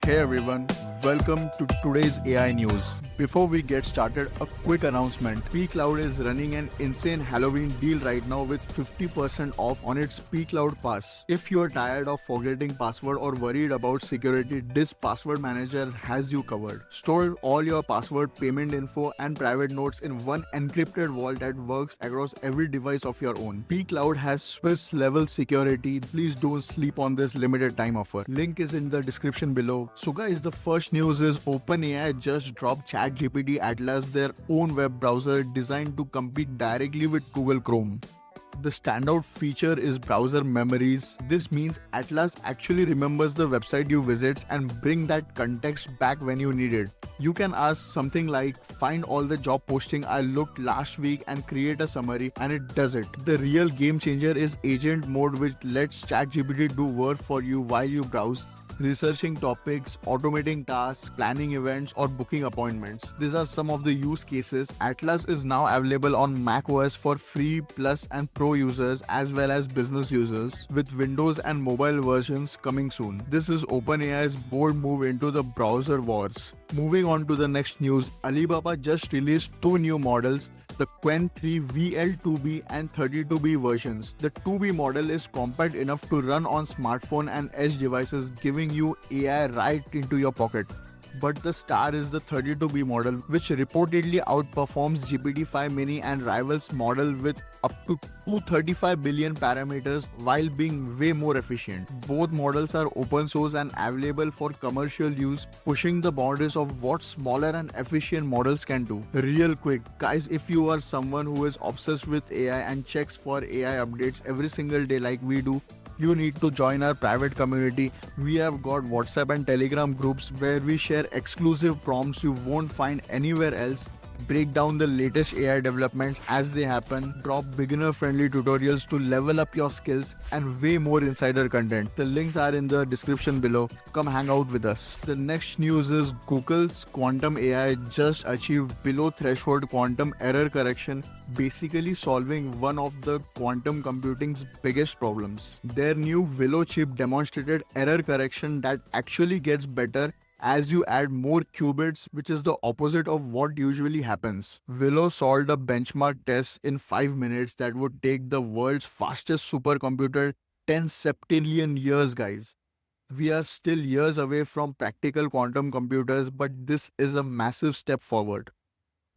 Hey everyone, welcome to today's AI news. Before we get started, a quick announcement. pCloud is running an insane Halloween deal right now with 50% off on its pCloud Pass. If you are tired of forgetting password or worried about security, this password manager has you covered. Store all your password, payment info, and private notes in one encrypted vault that works across every device of your own. pCloud has Swiss level security. Please don't sleep on this limited time offer. Link is in the description below. So guys, the first news is OpenAI just dropped ChatGPT Atlas, their own web browser designed to compete directly with Google Chrome. The standout feature is browser memories. This means Atlas actually remembers the website you visit and bring that context back when you need it. You can ask something like, find all the job posting I looked last week and create a summary, and it does it. The real game changer is agent mode, which lets ChatGPT do work for you while you browse, researching topics, automating tasks, planning events, or booking appointments. These are some of the use cases. Atlas is now available on macOS for free, Plus, and Pro users as well as business users, with Windows and mobile versions coming soon. This is OpenAI's bold move into the browser wars. Moving on to the next news, Alibaba just released two new models, the Qwen 3 VL2B and 32B versions. The 2B model is compact enough to run on smartphone and edge devices, giving you AI right into your pocket. But the star is the 32B model, which reportedly outperforms GPT-5 Mini and rivals model with up to 235 billion parameters while being way more efficient. Both models are open source and available for commercial use, pushing the boundaries of what smaller and efficient models can do. Real quick, guys, if you are someone who is obsessed with AI and checks for AI updates every single day like we do, you need to join our private community. We have got WhatsApp and Telegram groups where we share exclusive prompts you won't find anywhere else, break down the latest AI developments as they happen, drop beginner-friendly tutorials to level up your skills, and way more insider content. The links are in the description below. Come hang out with us. The next news is Google's Quantum AI just achieved below threshold quantum error correction, basically solving one of the quantum computing's biggest problems. Their new Willow chip demonstrated error correction that actually gets better as you add more qubits, which is the opposite of what usually happens. Willow solved a benchmark test in 5 minutes that would take the world's fastest supercomputer 10 septillion years, guys. We are still years away from practical quantum computers, but this is a massive step forward.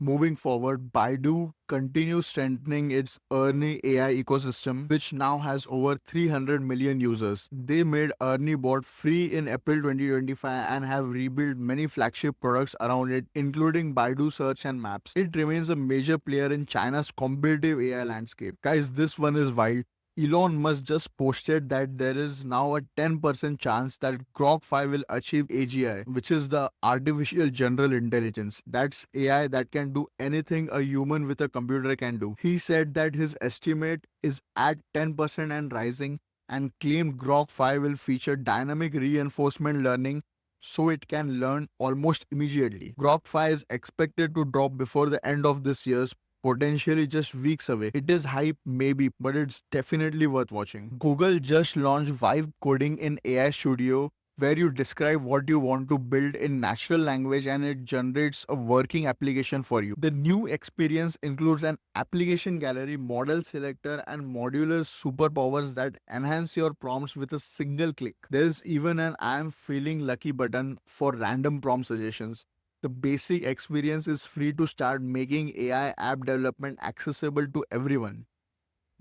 Moving forward, Baidu continues strengthening its Ernie AI ecosystem, which now has over 300 million users. They made Ernie Bot free in April 2025 and have rebuilt many flagship products around it, including Baidu Search and Maps. It remains a major player in China's competitive AI landscape. Guys, this one is wild. Elon Musk just posted that there is now a 10% chance that Grok 5 will achieve AGI, which is the artificial general intelligence. That's AI that can do anything a human with a computer can do. He said that his estimate is at 10% and rising, and claimed Grok 5 will feature dynamic reinforcement learning so it can learn almost immediately. Grok 5 is expected to drop before the end of this year, potentially just weeks away. It is hype, maybe, but it's definitely worth watching. Google just launched Vibe Coding in AI Studio, where you describe what you want to build in natural language and it generates a working application for you. The new experience includes an application gallery, model selector, and modular superpowers that enhance your prompts with a single click. There's even an I am feeling lucky button for random prompt suggestions. The basic experience is free to start, making AI app development accessible to everyone.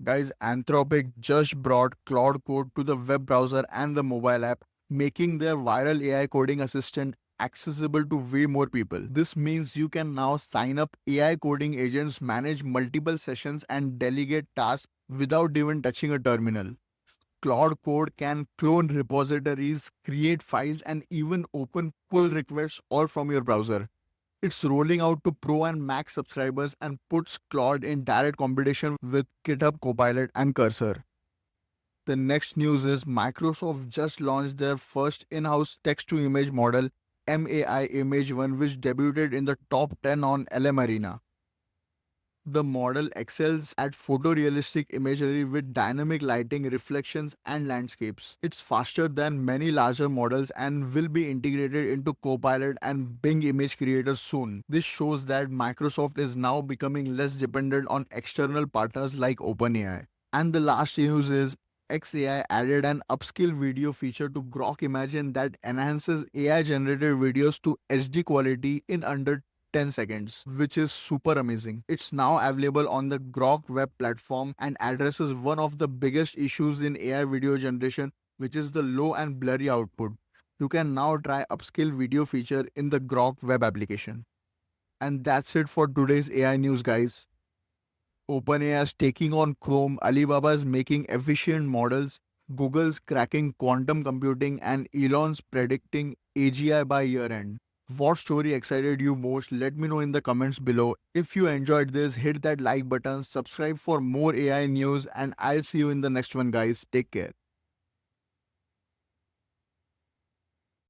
Guys, Anthropic just brought Claude Code to the web browser and the mobile app, making their viral AI coding assistant accessible to way more people. This means you can now sign up AI coding agents, manage multiple sessions, and delegate tasks without even touching a terminal. Claude Code can clone repositories, create files, and even open pull requests all from your browser. It's rolling out to Pro and Max subscribers and puts Claude in direct competition with GitHub Copilot and Cursor. The next news is Microsoft just launched their first in-house text-to-image model, MAI Image 1, which debuted in the top 10 on LM Arena. The model excels at photorealistic imagery with dynamic lighting, reflections, and landscapes. It's faster than many larger models and will be integrated into Copilot and Bing image creators soon. This shows that Microsoft is now becoming less dependent on external partners like OpenAI. And the last news is XAI added an upscale video feature to Grok Imagine that enhances AI generated videos to HD quality in under 10 seconds, which is super amazing. It's now available on the Grok web platform and addresses one of the biggest issues in AI video generation, which is the low and blurry output. You can now try upscale video feature in the Grok web application. And that's it for today's AI news, guys. OpenAI is taking on Chrome, Alibaba is making efficient models, Google's cracking quantum computing, and Elon's predicting AGI by year end. What story excited you most? Let me know in the comments below. If you enjoyed this, hit that like button, subscribe for more AI news, and I'll see you in the next one, guys. Take care.